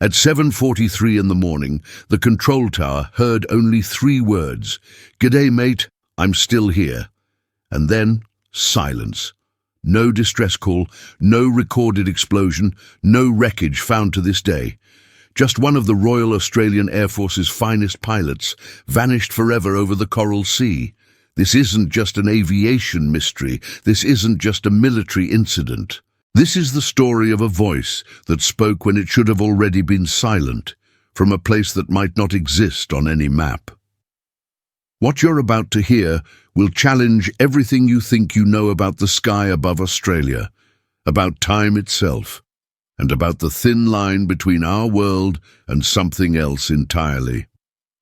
At 7:43 in the morning, the control tower heard only 3 words: "G'day, mate, I'm still here." And then, silence. No distress call, no recorded explosion, no wreckage found to this day. Just one of the Royal Australian Air Force's finest pilots vanished forever over the Coral Sea. This isn't just an aviation mystery. This isn't just a military incident. This is the story of a voice that spoke when it should have already been silent, from a place that might not exist on any map. What you're about to hear will challenge everything you think you know about the sky above Australia, about time itself, and about the thin line between our world and something else entirely.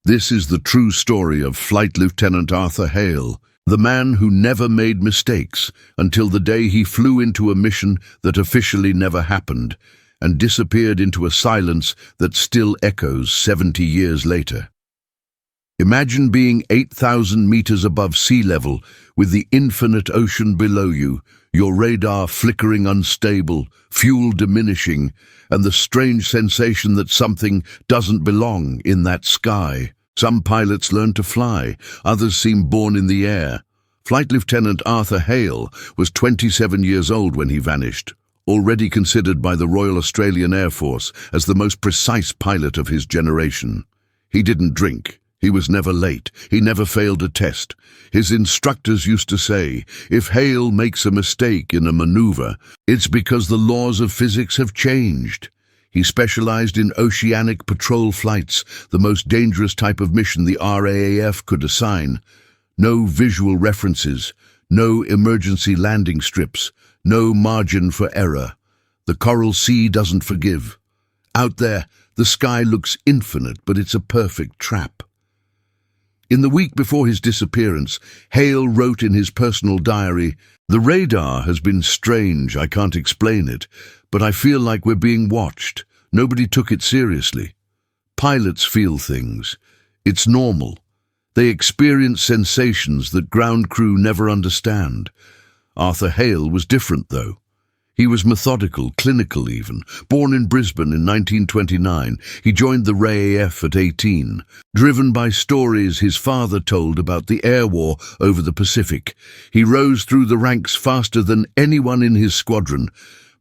This is the true story of Flight Lieutenant Arthur Hale, the man who never made mistakes until the day he flew into a mission that officially never happened and disappeared into a silence that still echoes 70 years later. Imagine being 8,000 meters above sea level with the infinite ocean below you, your radar flickering unstable, fuel diminishing, and the strange sensation that something doesn't belong in that sky. Some pilots learn to fly, others seem born in the air. Flight Lieutenant Arthur Hale was 27 years old when he vanished, already considered by the Royal Australian Air Force as the most precise pilot of his generation. He didn't drink. He was never late. He never failed a test. His instructors used to say, if Hale makes a mistake in a maneuver, it's because the laws of physics have changed. He specialized in oceanic patrol flights, the most dangerous type of mission the RAAF could assign. No visual references, no emergency landing strips, no margin for error. The Coral Sea doesn't forgive. Out there, the sky looks infinite, but it's a perfect trap. In the week before his disappearance, Hale wrote in his personal diary, "The radar has been strange, I can't explain it, but I feel like we're being watched. Nobody took it seriously. Pilots feel things. It's normal. They experience sensations that ground crew never understand." Arthur Hale was different, though. He was methodical, clinical even. Born in Brisbane in 1929, he joined the RAAF at 18, driven by stories his father told about the air war over the Pacific. He rose through the ranks faster than anyone in his squadron.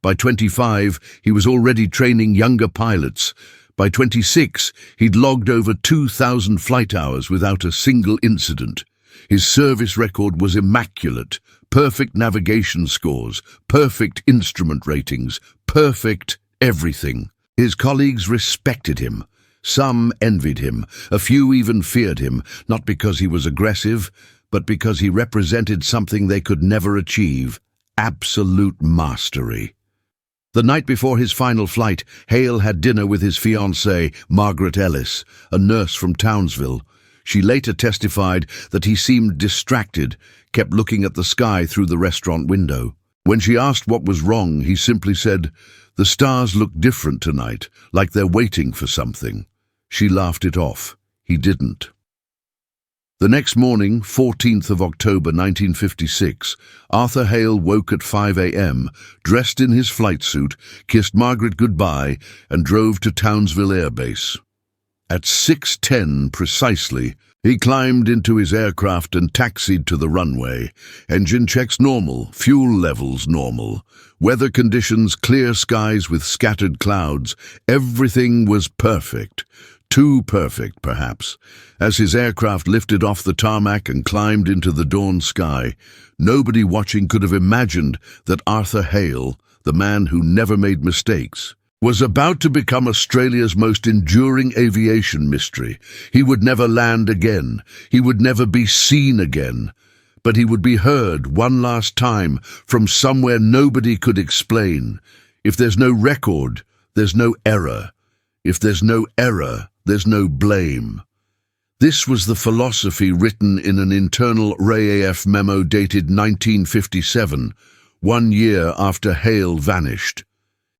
By 25, he was already training younger pilots. By 26, he'd logged over 2,000 flight hours without a single incident. His service record was immaculate. Perfect navigation scores, perfect instrument ratings, perfect everything. His colleagues respected him. Some envied him. A few even feared him, not because he was aggressive, but because he represented something they could never achieve: absolute mastery. The night before his final flight, Hale had dinner with his fiancée, Margaret Ellis, a nurse from Townsville. She later testified that he seemed distracted, kept looking at the sky through the restaurant window. When she asked what was wrong, he simply said, "The stars look different tonight, like they're waiting for something." She laughed it off. He didn't. The next morning, 14th of October 1956, Arthur Hale woke at 5 a.m., dressed in his flight suit, kissed Margaret goodbye, and drove to Townsville Air Base. At 6:10 precisely, he climbed into his aircraft and taxied to the runway. Engine checks normal, fuel levels normal, weather conditions clear skies with scattered clouds. Everything was perfect. Too perfect, perhaps. As his aircraft lifted off the tarmac and climbed into the dawn sky, nobody watching could have imagined that Arthur Hale, the man who never made mistakes, was about to become Australia's most enduring aviation mystery. He would never land again. He would never be seen again. But he would be heard one last time from somewhere nobody could explain. If there's no record, there's no error. If there's no error, there's no blame. This was the philosophy written in an internal RAAF memo dated 1957, 1 year after Hale vanished.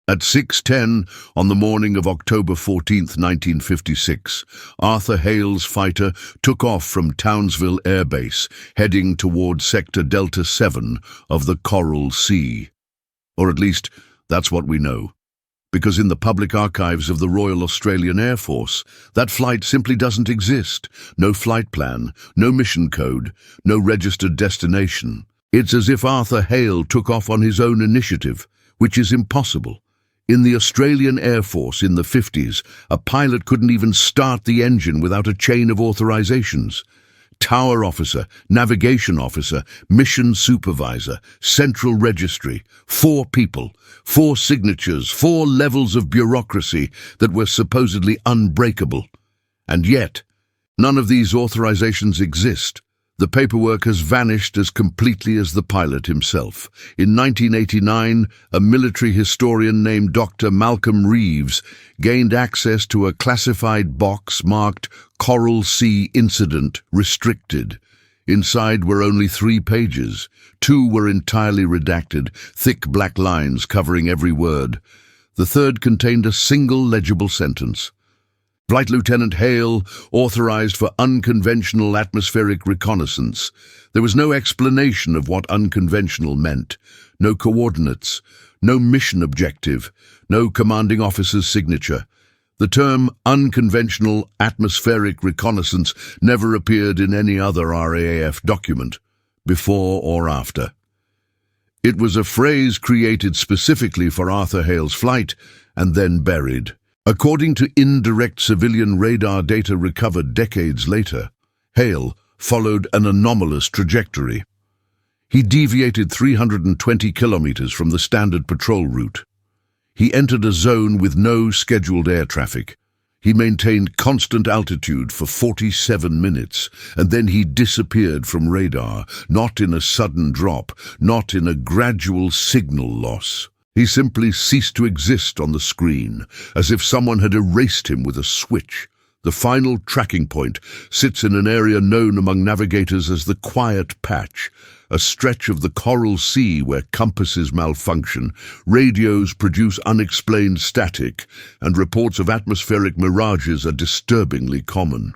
At 6:10 on the morning of October 14, 1956, Arthur Hale's fighter took off from Townsville Air Base, heading toward Sector Delta 7 of the Coral Sea. Or at least, that's what we know. because in the public archives of the Royal Australian Air Force, that flight simply doesn't exist. No flight plan, no mission code, no registered destination. It's as if Arthur Hale took off on his own initiative, which is impossible. In the Australian Air Force in the 50s, a pilot couldn't even start the engine without a chain of authorizations. Tower officer, navigation officer, mission supervisor, central registry, 4 people, 4 signatures, 4 levels of bureaucracy that were supposedly unbreakable. And yet, none of these authorizations exist. The paperwork has vanished as completely as the pilot himself. In 1989, a military historian named Dr. Malcolm Reeves gained access to a classified box marked Coral Sea Incident Restricted. Inside were only 3 pages. 2 were entirely redacted, thick black lines covering every word. The third contained a single legible sentence. Flight Lieutenant Hale authorized for unconventional atmospheric reconnaissance. There was no explanation of what unconventional meant, no coordinates, no mission objective, no commanding officer's signature. The term unconventional atmospheric reconnaissance never appeared in any other RAAF document, before or after. It was a phrase created specifically for Arthur Hale's flight and then buried. According to indirect civilian radar data recovered decades later, Hale followed an anomalous trajectory. He deviated 320 kilometers from the standard patrol route. He entered a zone with no scheduled air traffic. He maintained constant altitude for 47 minutes, and then he disappeared from radar, not in a sudden drop, not in a gradual signal loss. He simply ceased to exist on the screen, as if someone had erased him with a switch. The final tracking point sits in an area known among navigators as the Quiet Patch, a stretch of the Coral Sea where compasses malfunction, radios produce unexplained static, and reports of atmospheric mirages are disturbingly common.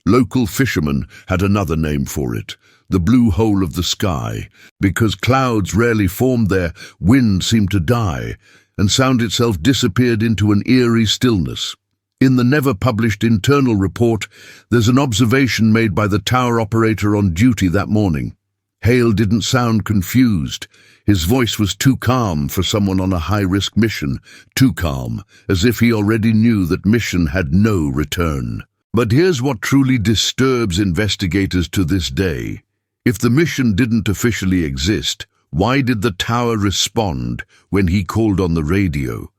Local fishermen had another name for it, the blue hole of the sky. Because clouds rarely formed there, wind seemed to die, and sound itself disappeared into an eerie stillness. In the never-published internal report, there's an observation made by the tower operator on duty that morning. Hale didn't sound confused. His voice was too calm for someone on a high-risk mission, too calm, as if he already knew that mission had no return. But here's what truly disturbs investigators to this day. If the mission didn't officially exist, why did the tower respond when he called on the radio?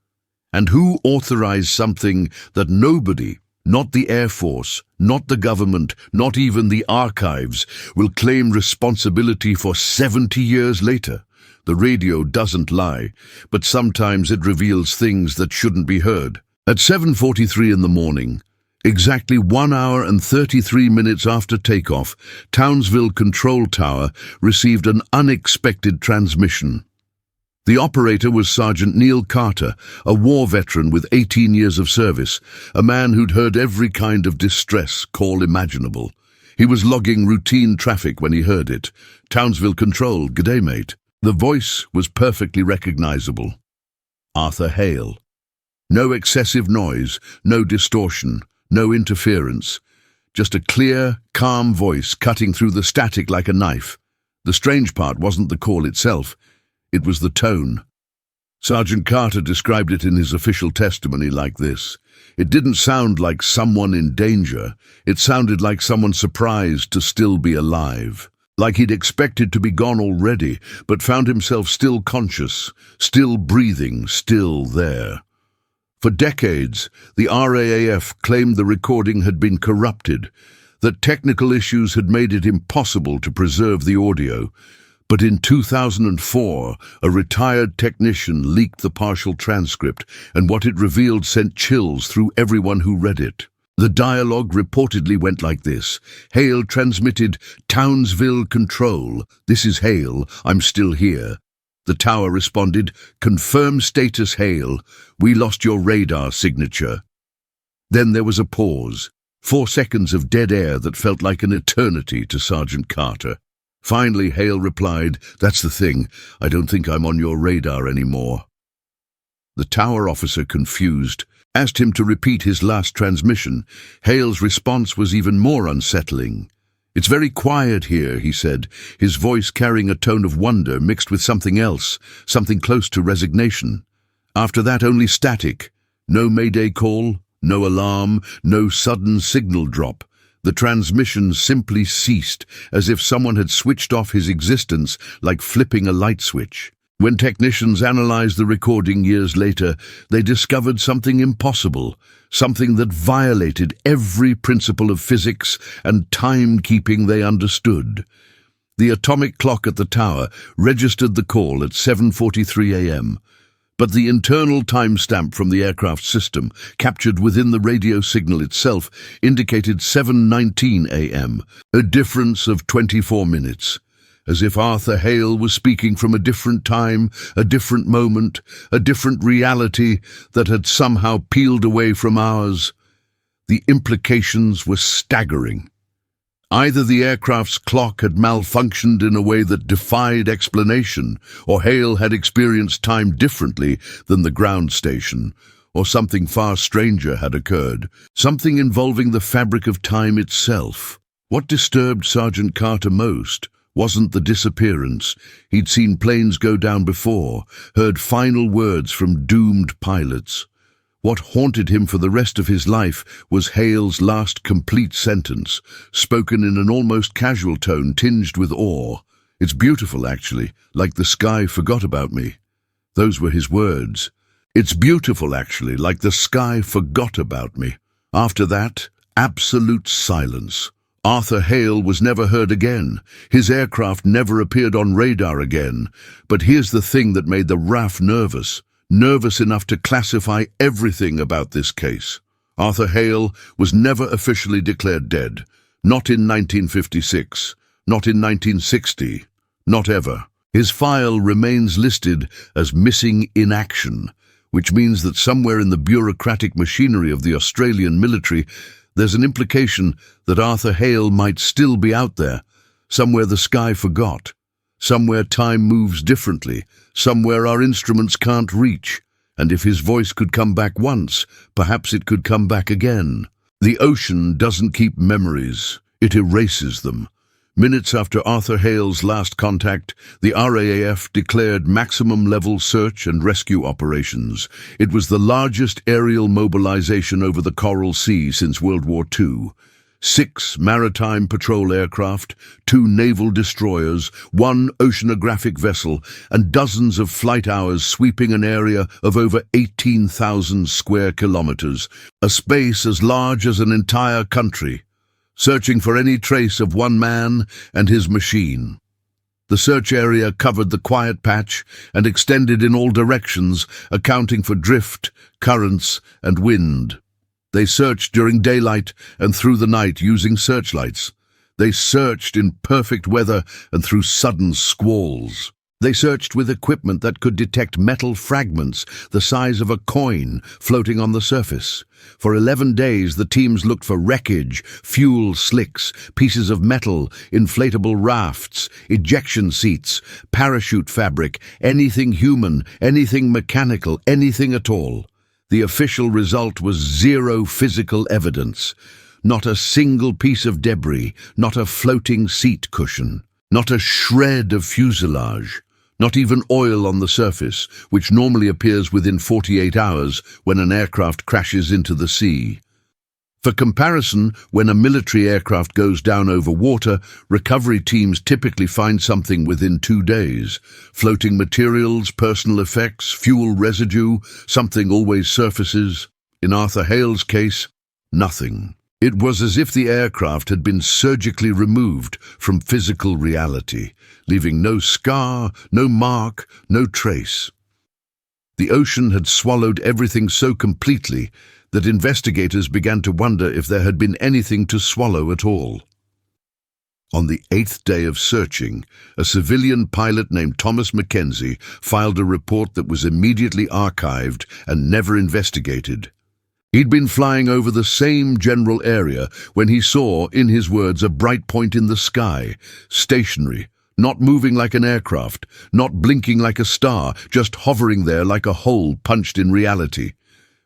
And who authorized something that nobody, not the Air Force, not the government, not even the archives, will claim responsibility for 70 years later? The radio doesn't lie, but sometimes it reveals things that shouldn't be heard. At 7:43 in the morning, exactly 1 hour and 33 minutes after takeoff, Townsville Control Tower received an unexpected transmission. The operator was Sergeant Neil Carter, a war veteran with 18 years of service, a man who'd heard every kind of distress call imaginable. He was logging routine traffic when he heard it. "Townsville Control, g'day mate." The voice was perfectly recognizable. Arthur Hale. No excessive noise, no distortion, no interference. Just a clear, calm voice cutting through the static like a knife. The strange part wasn't the call itself, it was the tone. Sergeant Carter described it in his official testimony like this. It didn't sound like someone in danger. It sounded like someone surprised to still be alive. Like he'd expected to be gone already, but found himself still conscious, still breathing, still there. For decades, the RAAF claimed the recording had been corrupted, that technical issues had made it impossible to preserve the audio. But in 2004, a retired technician leaked the partial transcript, and what it revealed sent chills through everyone who read it. The dialogue reportedly went like this. Hale transmitted, "Townsville Control. This is Hale. I'm still here." The tower responded, "Confirm status, Hale. We lost your radar signature." Then there was a pause, 4 seconds of dead air that felt like an eternity to Sergeant Carter. Finally, Hale replied, "That's the thing. I don't think I'm on your radar anymore." The tower officer, confused, asked him to repeat his last transmission. Hale's response was even more unsettling. "It's very quiet here," he said, his voice carrying a tone of wonder mixed with something else, something close to resignation. After that, only static. No mayday call, no alarm, no sudden signal drop. The transmission simply ceased, as if someone had switched off his existence like flipping a light switch. When technicians analyzed the recording years later, they discovered something impossible, something that violated every principle of physics and timekeeping they understood. The atomic clock at the tower registered the call at 7:43 a.m., but the internal timestamp from the aircraft system, captured within the radio signal itself, indicated 7:19 a.m., a difference of 24 minutes. As if Arthur Hale was speaking from a different time, a different moment, a different reality that had somehow peeled away from ours. The implications were staggering. Either the aircraft's clock had malfunctioned in a way that defied explanation, or Hale had experienced time differently than the ground station, or something far stranger had occurred, something involving the fabric of time itself. What disturbed Sergeant Carter most wasn't the disappearance. He'd seen planes go down before, heard final words from doomed pilots. What haunted him for the rest of his life was Hale's last complete sentence, spoken in an almost casual tone tinged with awe. "It's beautiful, actually, like the sky forgot about me." Those were his words. "It's beautiful, actually, like the sky forgot about me." After that, absolute silence. Arthur Hale was never heard again. His aircraft never appeared on radar again. But here's the thing that made the RAF nervous enough to classify everything about this case. Arthur Hale was never officially declared dead. Not in 1956, not in 1960, not ever. His file remains listed as missing in action, which means that somewhere in the bureaucratic machinery of the Australian military, there's an implication that Arthur Hale might still be out there, somewhere the sky forgot, somewhere time moves differently, somewhere our instruments can't reach, and if his voice could come back once, perhaps it could come back again. The ocean doesn't keep memories, it erases them. Minutes after Arthur Hale's last contact, the RAAF declared maximum-level search and rescue operations. It was the largest aerial mobilization over the Coral Sea since World War II. 6 maritime patrol aircraft, 2 naval destroyers, 1 oceanographic vessel, and dozens of flight hours sweeping an area of over 18,000 square kilometers, a space as large as an entire country, searching for any trace of one man and his machine. The search area covered the quiet patch and extended in all directions, accounting for drift, currents, and wind. They searched during daylight and through the night using searchlights. They searched in perfect weather and through sudden squalls. They searched with equipment that could detect metal fragments the size of a coin floating on the surface. For 11 days, the teams looked for wreckage, fuel slicks, pieces of metal, inflatable rafts, ejection seats, parachute fabric, anything human, anything mechanical, anything at all. The official result was 0 physical evidence. Not a single piece of debris, not a floating seat cushion, not a shred of fuselage. Not even oil on the surface, which normally appears within 48 hours when an aircraft crashes into the sea. For comparison, when a military aircraft goes down over water, recovery teams typically find something within 2 days. Floating materials, personal effects, fuel residue, something always surfaces. In Arthur Hale's case, nothing. It was as if the aircraft had been surgically removed from physical reality, leaving no scar, no mark, no trace. The ocean had swallowed everything so completely that investigators began to wonder if there had been anything to swallow at all. On the 8th day of searching, a civilian pilot named Thomas Mackenzie filed a report that was immediately archived and never investigated. He'd been flying over the same general area when he saw, in his words, a bright point in the sky, stationary, not moving like an aircraft, not blinking like a star, just hovering there like a hole punched in reality.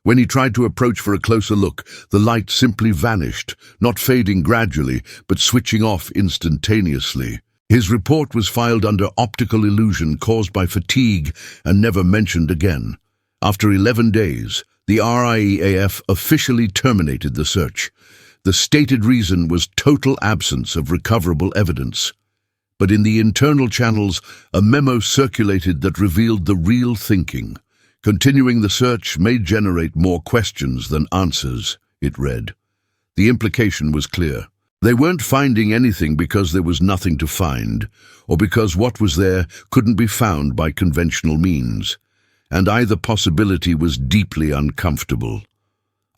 When he tried to approach for a closer look, the light simply vanished, not fading gradually, but switching off instantaneously. His report was filed under optical illusion caused by fatigue and never mentioned again. After 11 days, the RIAF officially terminated the search. The stated reason was total absence of recoverable evidence. But in the internal channels, a memo circulated that revealed the real thinking. Continuing the search may generate more questions than answers, it read. The implication was clear. They weren't finding anything because there was nothing to find, or because what was there couldn't be found by conventional means. And either possibility was deeply uncomfortable.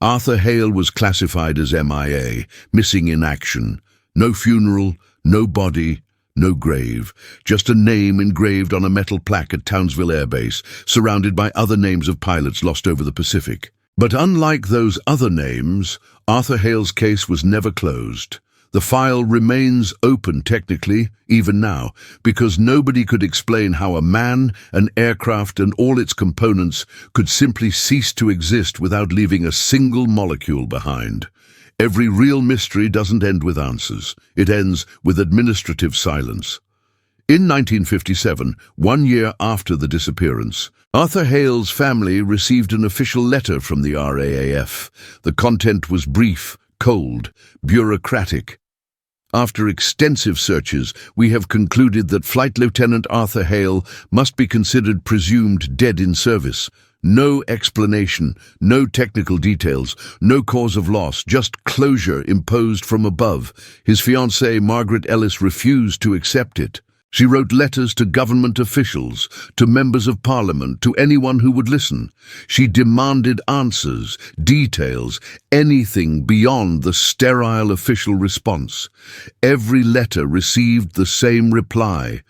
Arthur Hale was classified as MIA, missing in action. No funeral, no body, no grave, just a name engraved on a metal plaque at Townsville Air Base, surrounded by other names of pilots lost over the Pacific. But unlike those other names, Arthur Hale's case was never closed. The file remains open technically, even now, because nobody could explain how a man, an aircraft, and all its components could simply cease to exist without leaving a single molecule behind. Every real mystery doesn't end with answers. It ends with administrative silence. In 1957, 1 year after the disappearance, Arthur Hale's family received an official letter from the RAAF. The content was brief, cold, bureaucratic. After extensive searches, we have concluded that Flight Lieutenant Arthur Hale must be considered presumed dead in service. No explanation, no technical details, no cause of loss, just closure imposed from above. His fiancée, Margaret Ellis, refused to accept it. She wrote letters to government officials, to members of parliament, to anyone who would listen. She demanded answers, details, anything beyond the sterile official response. Every letter received the same reply.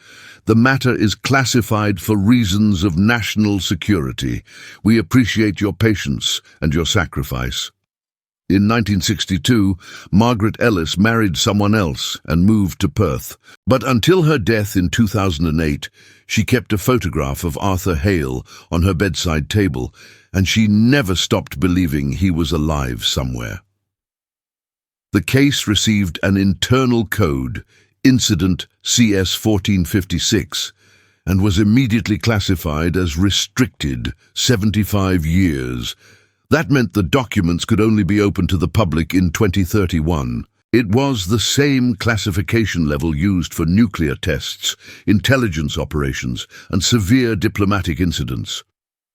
The matter is classified for reasons of national security. We appreciate your patience and your sacrifice. In 1962, Margaret Ellis married someone else and moved to Perth. But until her death in 2008, she kept a photograph of Arthur Hale on her bedside table, and she never stopped believing he was alive somewhere. The case received an internal code, Incident CS 1456, and was immediately classified as restricted, 75 years. That meant the documents could only be opened to the public in 2031. It was the same classification level used for nuclear tests, intelligence operations, and severe diplomatic incidents.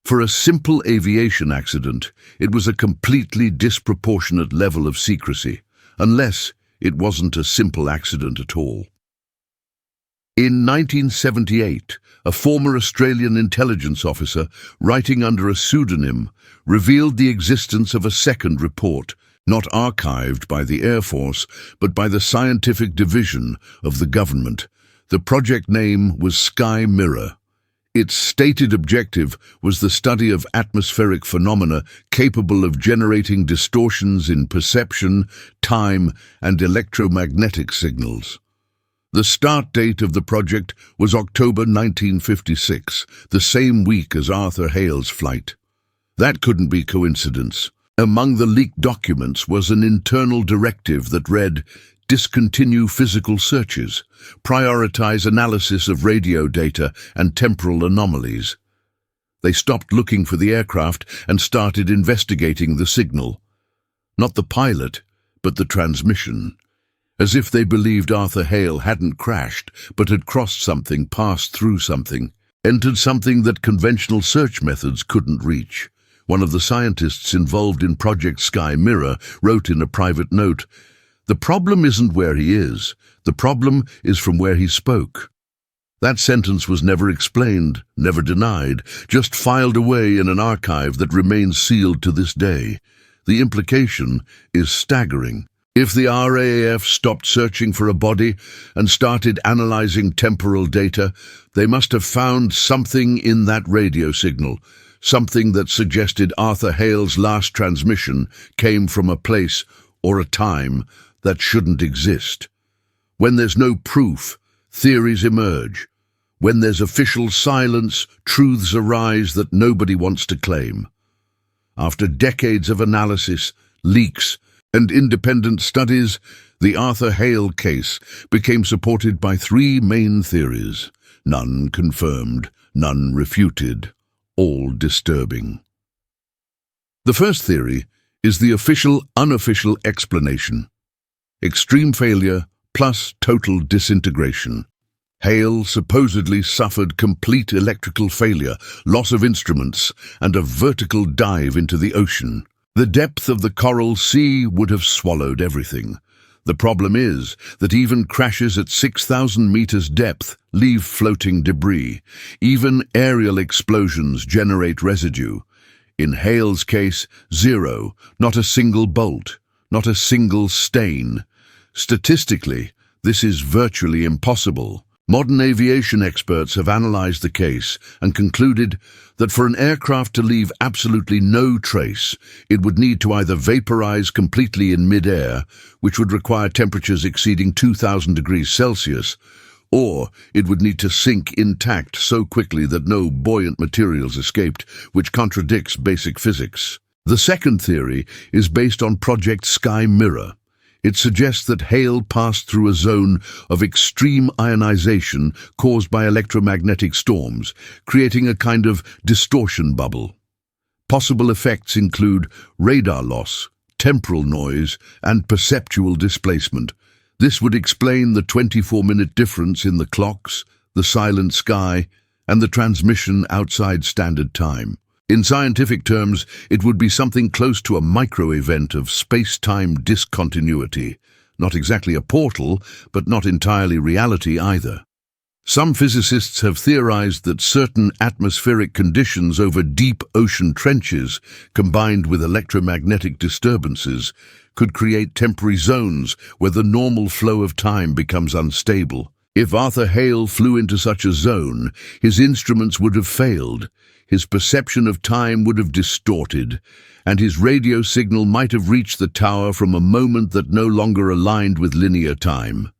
For a simple aviation accident, it was a completely disproportionate level of secrecy, unless it wasn't a simple accident at all. In 1978, a former Australian intelligence officer, writing under a pseudonym, revealed the existence of a second report, not archived by the Air Force, but by the scientific division of the government. The project name was Sky Mirror. Its stated objective was the study of atmospheric phenomena capable of generating distortions in perception, time, and electromagnetic signals. The start date of the project was October 1956, the same week as Arthur Hale's flight. That couldn't be coincidence. Among the leaked documents was an internal directive that read, "Discontinue physical searches, prioritize analysis of radio data and temporal anomalies." They stopped looking for the aircraft and started investigating the signal. Not the pilot, but the transmission. As if they believed Arthur Hale hadn't crashed, but had crossed something, passed through something, entered something that conventional search methods couldn't reach. One of the scientists involved in Project Sky Mirror wrote in a private note, "The problem isn't where he is. The problem is from where he spoke." That sentence was never explained, never denied, just filed away in an archive that remains sealed to this day. The implication is staggering. If the RAAF stopped searching for a body and started analyzing temporal data, they must have found something in that radio signal, something that suggested Arthur Hale's last transmission came from a place or a time that shouldn't exist. When there's no proof, theories emerge. When there's official silence, truths arise that nobody wants to claim. After decades of analysis, leaks, and independent studies, the Arthur Hale case became supported by three main theories, none confirmed, none refuted, all disturbing. The first theory is the official-unofficial explanation. Extreme failure plus total disintegration. Hale supposedly suffered complete electrical failure, loss of instruments, and a vertical dive into the ocean. The depth of the Coral Sea would have swallowed everything. The problem is that even crashes at 6,000 meters depth leave floating debris. Even aerial explosions generate residue. In Hale's case, zero, not a single bolt, not a single stain. Statistically, this is virtually impossible. Modern aviation experts have analyzed the case and concluded that for an aircraft to leave absolutely no trace, it would need to either vaporize completely in mid-air, which would require temperatures exceeding 2,000 degrees Celsius, or it would need to sink intact so quickly that no buoyant materials escaped, which contradicts basic physics. The second theory is based on Project Sky Mirror. It suggests that Hale passed through a zone of extreme ionization caused by electromagnetic storms, creating a kind of distortion bubble. Possible effects include radar loss, temporal noise, and perceptual displacement. This would explain the 24-minute difference in the clocks, the silent sky, and the transmission outside standard time. In scientific terms, it would be something close to a micro-event of space-time discontinuity. Not exactly a portal, but not entirely reality either. Some physicists have theorized that certain atmospheric conditions over deep ocean trenches, combined with electromagnetic disturbances, could create temporary zones where the normal flow of time becomes unstable. If Arthur Hale flew into such a zone, his instruments would have failed, his perception of time would have distorted, and his radio signal might have reached the tower from a moment that no longer aligned with linear time.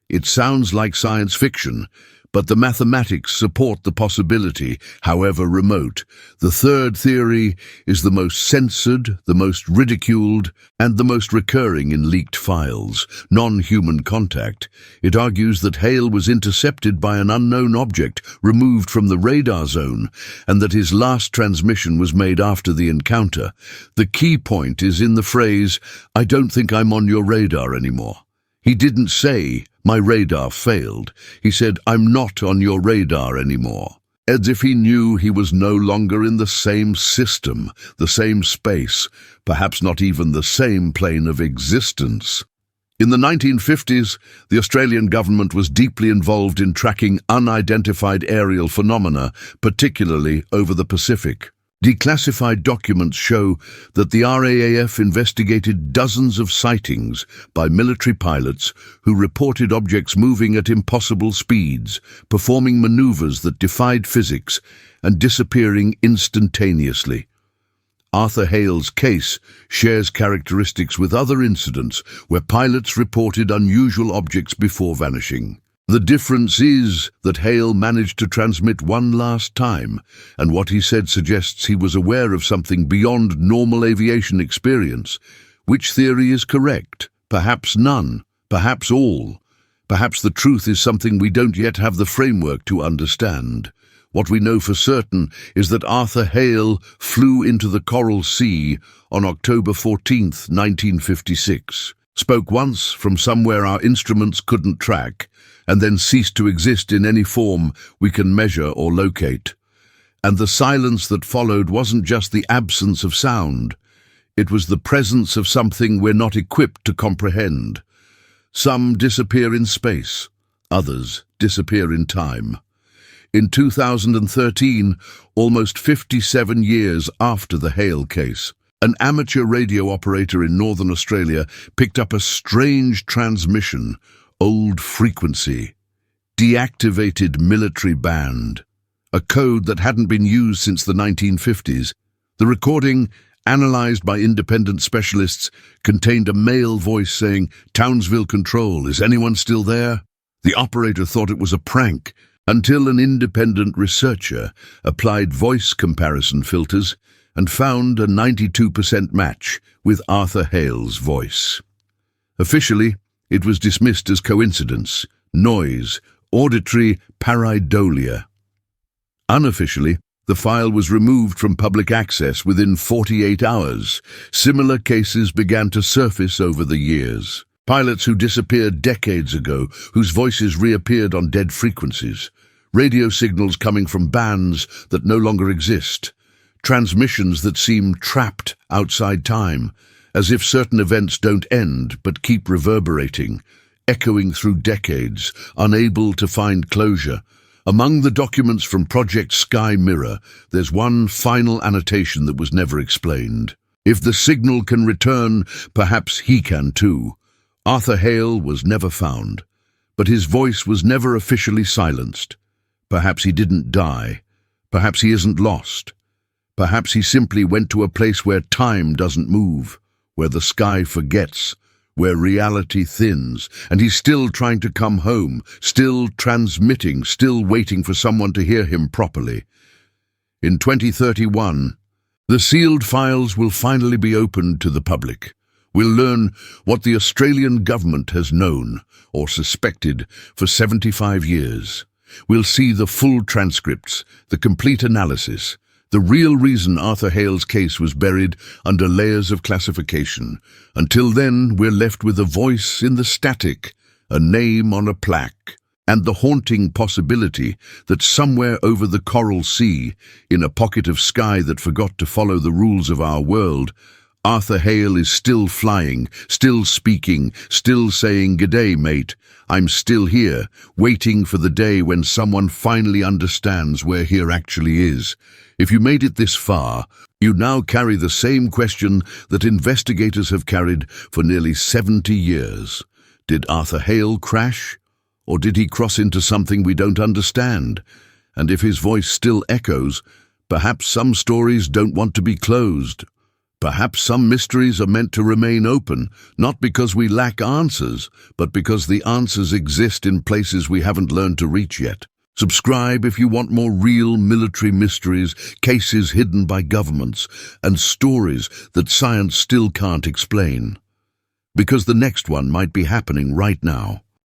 It sounds like science fiction, but the mathematics support the possibility, however remote. The third theory is the most censored, the most ridiculed, and the most recurring in leaked files, non-human contact. It argues that Hale was intercepted by an unknown object removed from the radar zone, and that his last transmission was made after the encounter. The key point is in the phrase, "I don't think I'm on your radar anymore." He didn't say, "My radar failed." He said, "I'm not on your radar anymore." As if he knew he was no longer in the same system, the same space, perhaps not even the same plane of existence. In the 1950s, the Australian government was deeply involved in tracking unidentified aerial phenomena, particularly over the Pacific. Declassified documents show that the RAAF investigated dozens of sightings by military pilots who reported objects moving at impossible speeds, performing maneuvers that defied physics, and disappearing instantaneously. Arthur Hale's case shares characteristics with other incidents where pilots reported unusual objects before vanishing. The difference is that Hale managed to transmit one last time, and what he said suggests he was aware of something beyond normal aviation experience. Which theory is correct? Perhaps none, perhaps all. Perhaps the truth is something we don't yet have the framework to understand. What we know for certain is that Arthur Hale flew into the Coral Sea on October 14, 1956, spoke once from somewhere our instruments couldn't track, and then ceased to exist in any form we can measure or locate. And the silence that followed wasn't just the absence of sound. It was the presence of something we're not equipped to comprehend. Some disappear in space, others disappear in time. In 2013, almost 57 years after the Hale case, an amateur radio operator in northern Australia picked up a strange transmission, old frequency, deactivated military band, a code that hadn't been used since the 1950s. The recording, analyzed by independent specialists, contained a male voice saying, "Townsville Control, is anyone still there?" The operator thought it was a prank until an independent researcher applied voice comparison filters and found a 92% match with Arthur Hale's voice. Officially, it was dismissed as coincidence, noise, auditory pareidolia. Unofficially, the file was removed from public access within 48 hours. Similar cases began to surface over the years. Pilots who disappeared decades ago, whose voices reappeared on dead frequencies. Radio signals coming from bands that no longer exist. Transmissions that seem trapped outside time, as if certain events don't end but keep reverberating, echoing through decades, unable to find closure. Among the documents from Project Sky Mirror, there's one final annotation that was never explained. If the signal can return, perhaps he can too. Arthur Hale was never found, but his voice was never officially silenced. Perhaps he didn't die. Perhaps he isn't lost. Perhaps he simply went to a place where time doesn't move, where the sky forgets, where reality thins, and he's still trying to come home, still transmitting, still waiting for someone to hear him properly. In 2031, the sealed files will finally be opened to the public. We'll learn what the Australian government has known or suspected for 75 years. We'll see the full transcripts, the complete analysis, the real reason Arthur Hale's case was buried under layers of classification. Until then, we're left with a voice in the static, a name on a plaque, and the haunting possibility that somewhere over the coral sea, in a pocket of sky that forgot to follow the rules of our world, Arthur Hale is still flying, still speaking, still saying, "G'day, mate. I'm still here, waiting for the day when someone finally understands where here actually is." If you made it this far, you now carry the same question that investigators have carried for nearly 70 years. Did Arthur Hale crash? Or did he cross into something we don't understand? And if his voice still echoes, perhaps some stories don't want to be closed. Perhaps some mysteries are meant to remain open, not because we lack answers, but because the answers exist in places we haven't learned to reach yet. Subscribe if you want more real military mysteries, cases hidden by governments, and stories that science still can't explain. Because the next one might be happening right now.